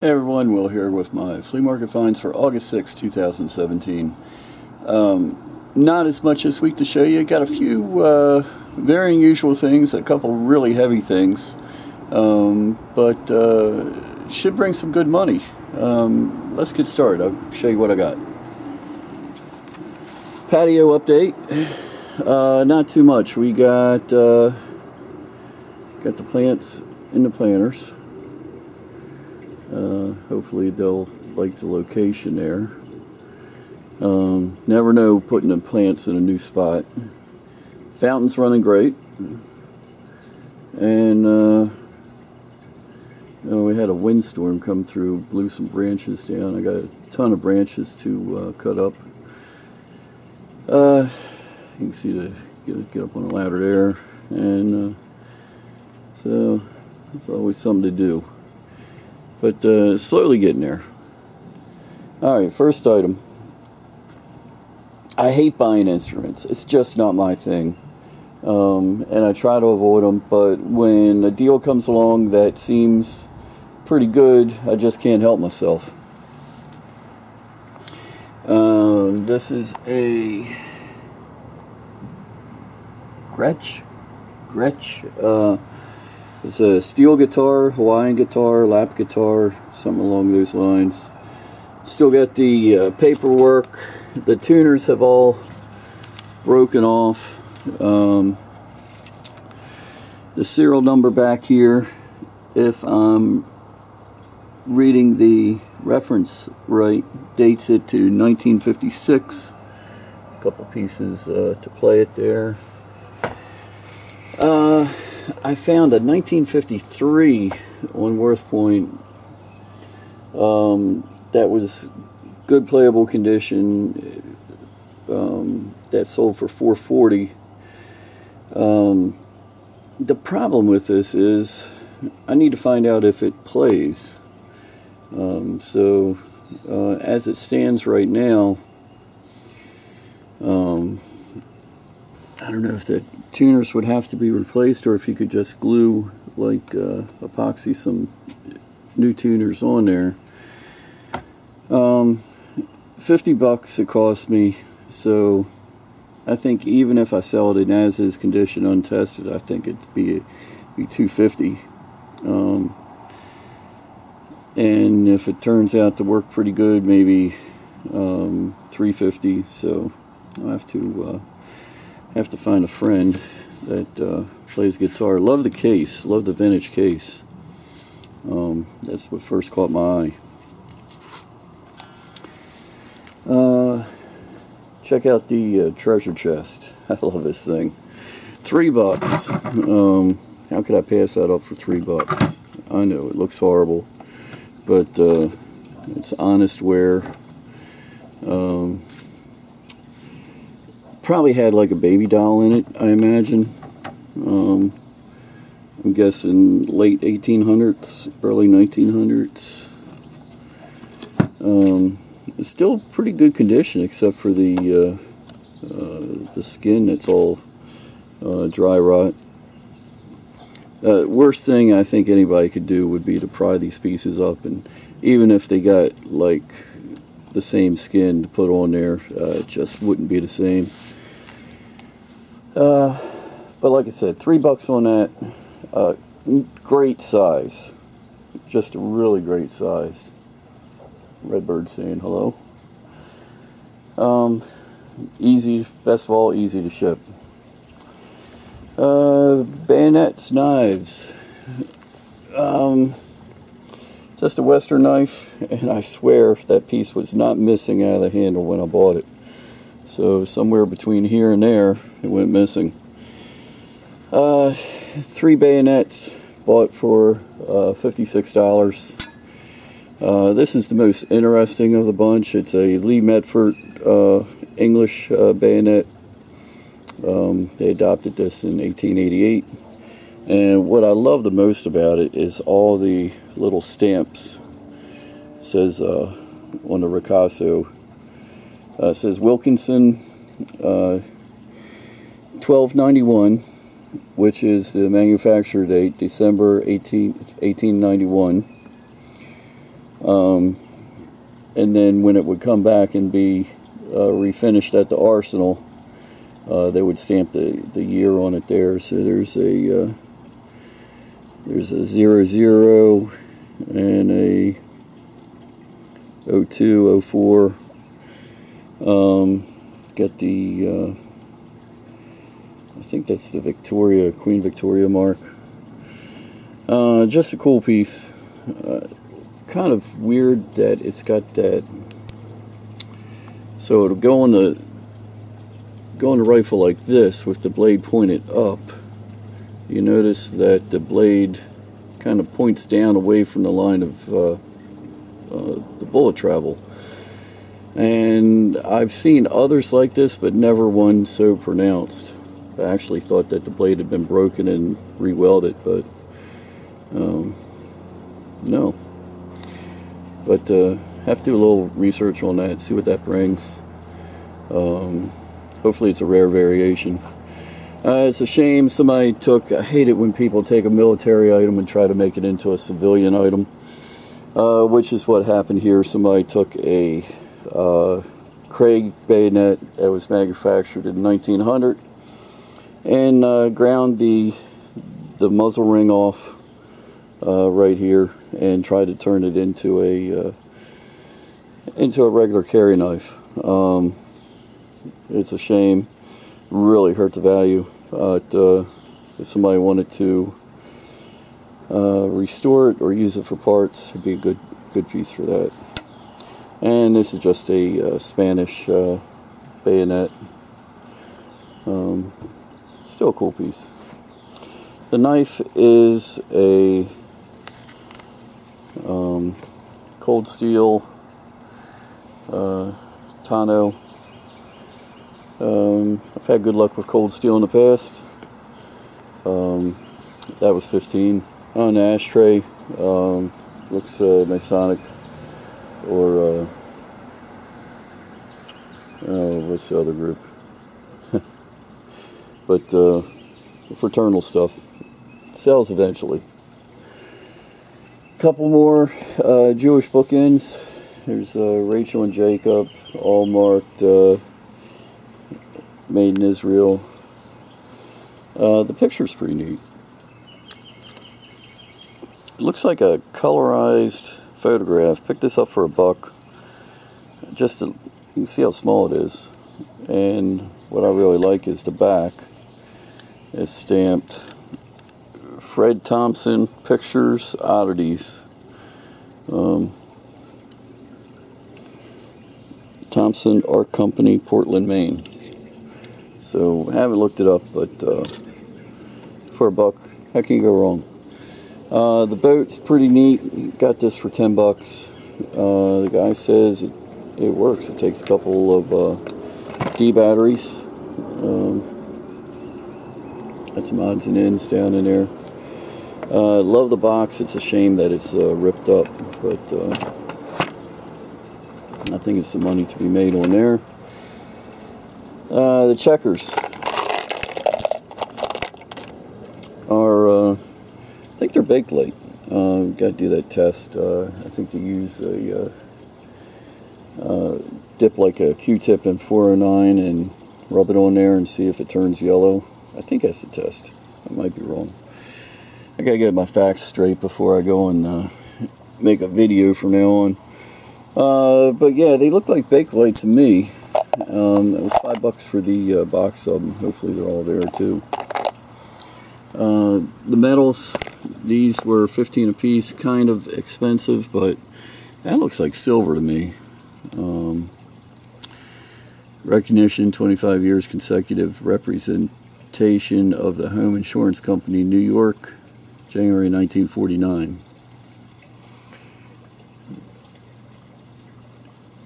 Hey everyone, Will here with my flea market finds for August 6, 2017. Not as much this week to show you. Got a few very unusual things, a couple really heavy things, but should bring some good money. Let's get started. I'll show you what I got. Patio update. Not too much. We got the plants in the planters. Hopefully they'll like the location there. Never know putting the plants in a new spot. Fountain's running great. And we had a windstorm come through, blew some branches down. I got a ton of branches to cut up. You can see the get up on the ladder there, and so it's always something to do. But slowly getting there. Alright, first item. I hate buying instruments. It's just not my thing. And I try to avoid them, but when a deal comes along that seems pretty good, I just can't help myself. This is a Gretsch. It's a steel guitar, Hawaiian guitar, lap guitar, something along those lines. Still got the paperwork. The tuners have all broken off. The serial number back here, if I'm reading the reference right, dates it to 1956. A couple pieces to play it there. I found a 1953 on Worth Point that was good playable condition, that sold for $440. The problem with this is I need to find out if it plays. As it stands right now, I don't know if the tuners would have to be replaced or if you could just glue, like epoxy, some new tuners on there. $50 it cost me, so I think even if I sell it in as-is condition untested, I think it'd be $250. And if it turns out to work pretty good, maybe $350. So I'll have to find a friend that plays guitar. Love the case, love the vintage case. That's what first caught my eye. Check out the treasure chest. I love this thing. $3. How could I pass that up for $3? I know it looks horrible, but it's honest wear. Probably had like a baby doll in it, I imagine. I'm guessing late 1800s, early 1900s. It's still pretty good condition, except for the skin that's all dry rot. Worst thing I think anybody could do would be to pry these pieces up, and even if they got like the same skin to put on there, it just wouldn't be the same. But like I said, $3 on that. Great size, just a really great size. Redbird saying hello. Easy, best of all, easy to ship. Bayonets, knives. Just a Western knife, and I swear that piece was not missing out of the handle when I bought it. So somewhere between here and there, it went missing. 3 bayonets, bought for $56. This is the most interesting of the bunch. It's a Lee-Metford English bayonet. They adopted this in 1888. And what I love the most about it is all the little stamps. It says on the ricasso, it says Wilkinson 1291, which is the manufacturer date, December 1891. And then when it would come back and be refinished at the arsenal, they would stamp the year on it there. So there's a 00 and a 02, 04. Got the I think that's the Victoria, Queen Victoria mark. Just a cool piece. Kind of weird that it's got that. So it'll go on the rifle like this with the blade pointed up. You notice that the blade kind of points down away from the line of the bullet travel. And I've seen others like this, but never one so pronounced. I actually thought that the blade had been broken and re-welded, but no. But have to do a little research on that, see what that brings. Hopefully it's a rare variation. It's a shame somebody took, I hate it when people take a military item and try to make it into a civilian item, which is what happened here. Somebody took a Craig bayonet that was manufactured in 1900 and ground the muzzle ring off right here and tried to turn it into a regular carry knife. It's a shame. Really hurt the value. But if somebody wanted to restore it or use it for parts, it'd be a good piece for that. And this is just a Spanish bayonet. Still a cool piece. The knife is a cold steel Tano. I've had good luck with cold steel in the past. That was 15. On the ashtray, looks Masonic, or what's the other group? But fraternal stuff sells eventually. Couple more Jewish bookends. There's Rachel and Jacob, all marked made in Israel. The picture's pretty neat. It looks like a colorized photograph. Picked this up for $1. Just to, you can see how small it is. And what I really like is the back. It's stamped Fred Thompson Pictures Oddities. Thompson Art Company, Portland, Maine. So I haven't looked it up, but for $1, how can you go wrong? The boat's pretty neat. Got this for $10. The guy says it works. It takes a couple of D batteries. Got some odds and ends down in there. Love the box. It's a shame that it's ripped up, but I think it's some money to be made on there. The checkers are, I think they're baked late. Got to do that test. I think they use a dip like a Q-tip in 409 and rub it on there and see if it turns yellow. I think that's the test. I might be wrong. I gotta get my facts straight before I go and make a video from now on. But yeah, they look like Bakelite to me. It was $5 for the box of them. Hopefully they're all there too. The metals, these were 15 a piece, kind of expensive, but that looks like silver to me. Recognition, 25 years consecutive representation of the Home Insurance Company, New York, January 1949.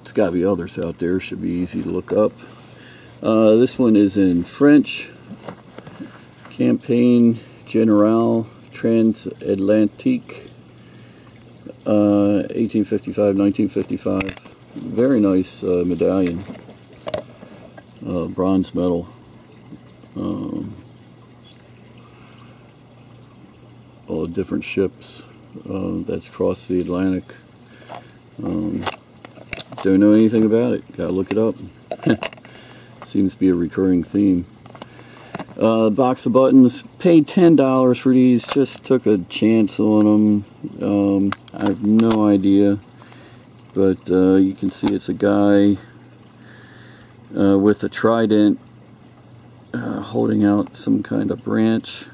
It's got to be others out there. Should be easy to look up. This one is in French. Campagne Générale Transatlantique, 1855-1955. Very nice medallion. Bronze medal. All different ships that's crossed the Atlantic. Don't know anything about it. Gotta look it up. Seems to be a recurring theme. Box of buttons. Paid $10 for these. Just took a chance on them. I have no idea. But you can see it's a guy with a trident holding out some kind of branch.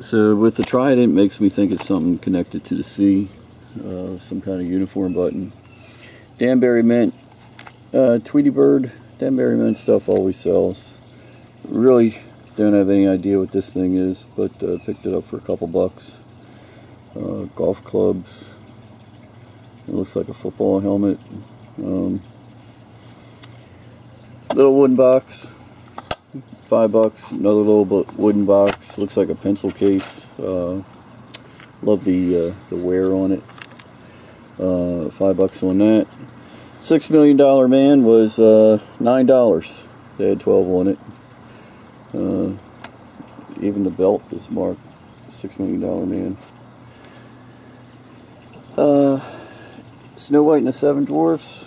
So with the trident, makes me think it's something connected to the sea. Some kind of uniform button. Danbury Mint, Tweety Bird. Danbury Mint stuff always sells. Really don't have any idea what this thing is, but picked it up for a couple bucks. Golf clubs. It looks like a football helmet. Little wooden box. $5. Another little wooden box. Looks like a pencil case. Love the wear on it. $5 on that. $6 Million Man was $9. They had 12 on it. Even the belt is marked $6 Million Man. Snow White and the Seven Dwarfs.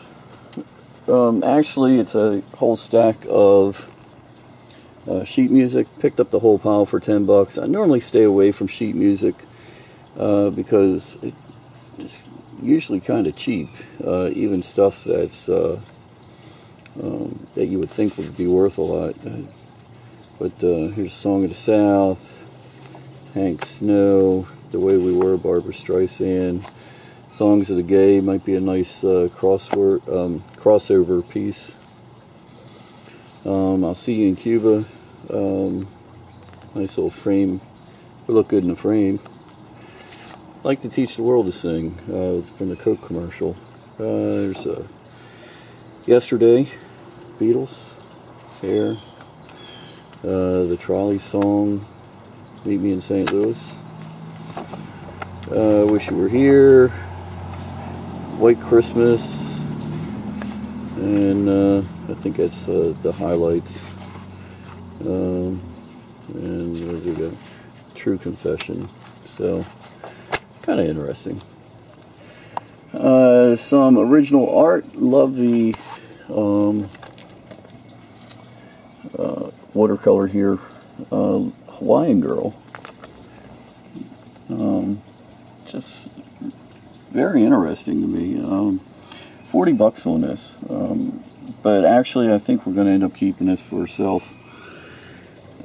Actually, it's a whole stack of sheet music. Picked up the whole pile for 10 bucks. I normally stay away from sheet music because it's usually kind of cheap. Even stuff that's that you would think would be worth a lot. But here's Song of the South, Hank Snow, The Way We Were, Barbra Streisand. Songs of the Gay might be a nice crossover piece. I'll See You in Cuba. Nice little frame. Would look good in the frame. Like to Teach the World to Sing from the Coke commercial. There's Yesterday, Beatles, Hair. The Trolley Song, Meet Me in St. Louis. Wish You Were Here. White Christmas, and I think that's the highlights. And where's it go? True Confession. So, kind of interesting. Some original art. Love the watercolor here. Hawaiian Girl. Just very interesting to me. 40 bucks on this. But actually I think we're going to end up keeping this for ourselves.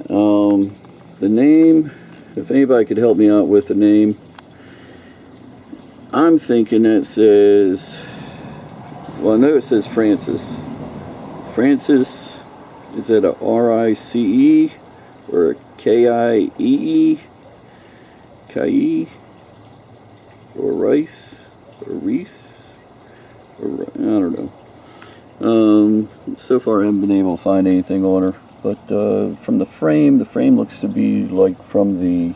The name, if anybody could help me out with the name, I'm thinking it says, well, I know it says Francis. Francis, is it a R-I-C-E or a K-I-E-E? Kai, or Rice, or Reese, or I don't know. So far I haven't been able to find anything on her, but from the frame looks to be like from the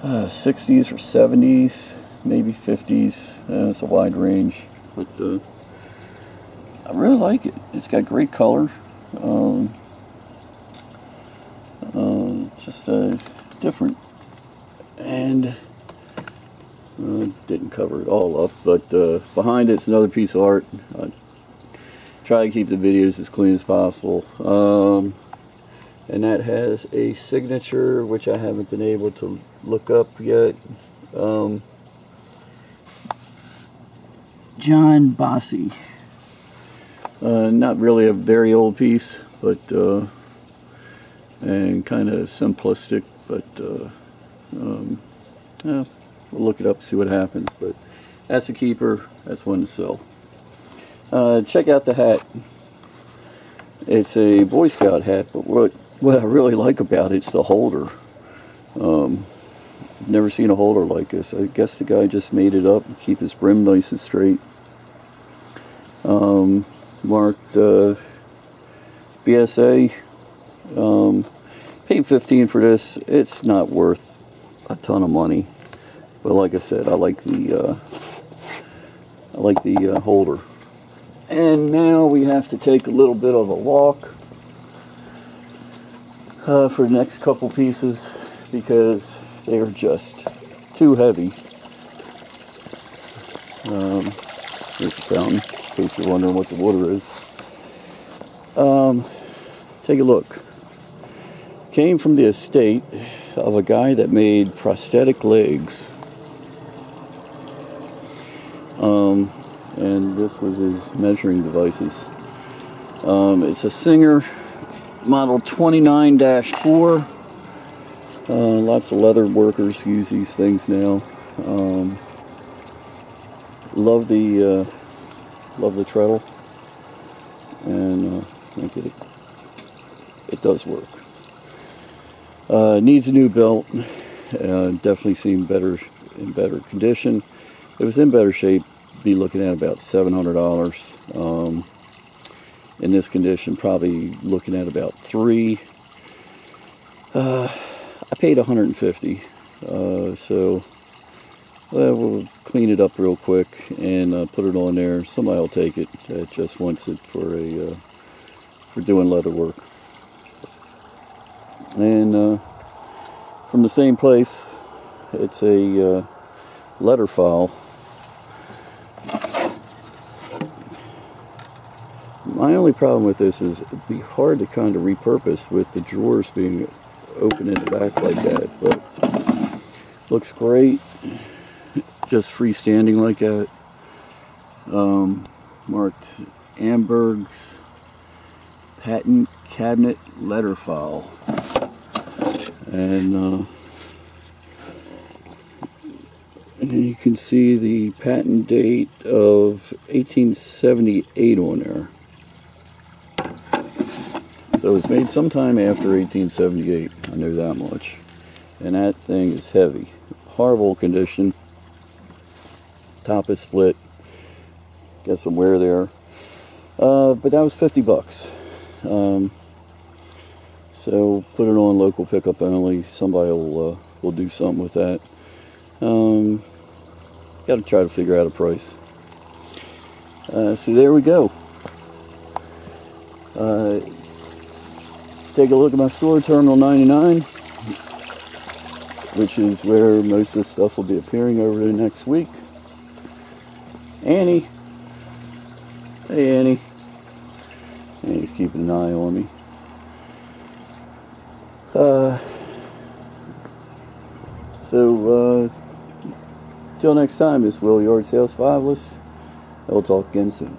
60s or 70s, maybe 50s. It's a wide range, but I really like it. It's got great color. Just different. And didn't cover it all up, but behind it's another piece of art. I try to keep the videos as clean as possible. And that has a signature, which I haven't been able to look up yet. John Bossy. Not really a very old piece, but and kind of simplistic, but yeah, we'll look it up, see what happens. But that's a keeper. That's one to sell. Check out the hat. It's a Boy Scout hat, but what I really like about it's the holder. Never seen a holder like this. I guess the guy just made it up, keep his brim nice and straight. Marked BSA. Paid $15 for this. It's not worth a ton of money, but like I said, I like the holder. And now we have to take a little bit of a walk for the next couple pieces because they are just too heavy. Here's the fountain, in case you're wondering what the water is. Take a look. Came from the estate of a guy that made prosthetic legs. And this was his measuring devices. It's a Singer model 29-4. Lots of leather workers use these things now. Love the treadle, and I think it does work. Needs a new belt. Definitely seemed in better condition. If it was in better shape, be looking at about $700. In this condition, probably looking at about $300. I paid $150. So we'll clean it up real quick and put it on there. Somebody will take it that just wants it for doing leather work. And from the same place, it's a letter file. My only problem with this is it'd be hard to kind of repurpose with the drawers being open in the back like that, but looks great, just freestanding like that. Marked Amberg's patent cabinet letter file, and you can see the patent date of 1878 on there. So it was made sometime after 1878, I know that much. And that thing is heavy. Horrible condition. Top is split. Got some wear there. But that was $50. So put it on local pickup only. Somebody will do something with that. Got to try to figure out a price. So there we go. Take a look at my store, Terminal 99, which is where most of this stuff will be appearing over the next week. Annie. Hey, Annie. Annie's keeping an eye on me. Till next time, this is Will, Yard Sales 5 List. I'll talk again soon.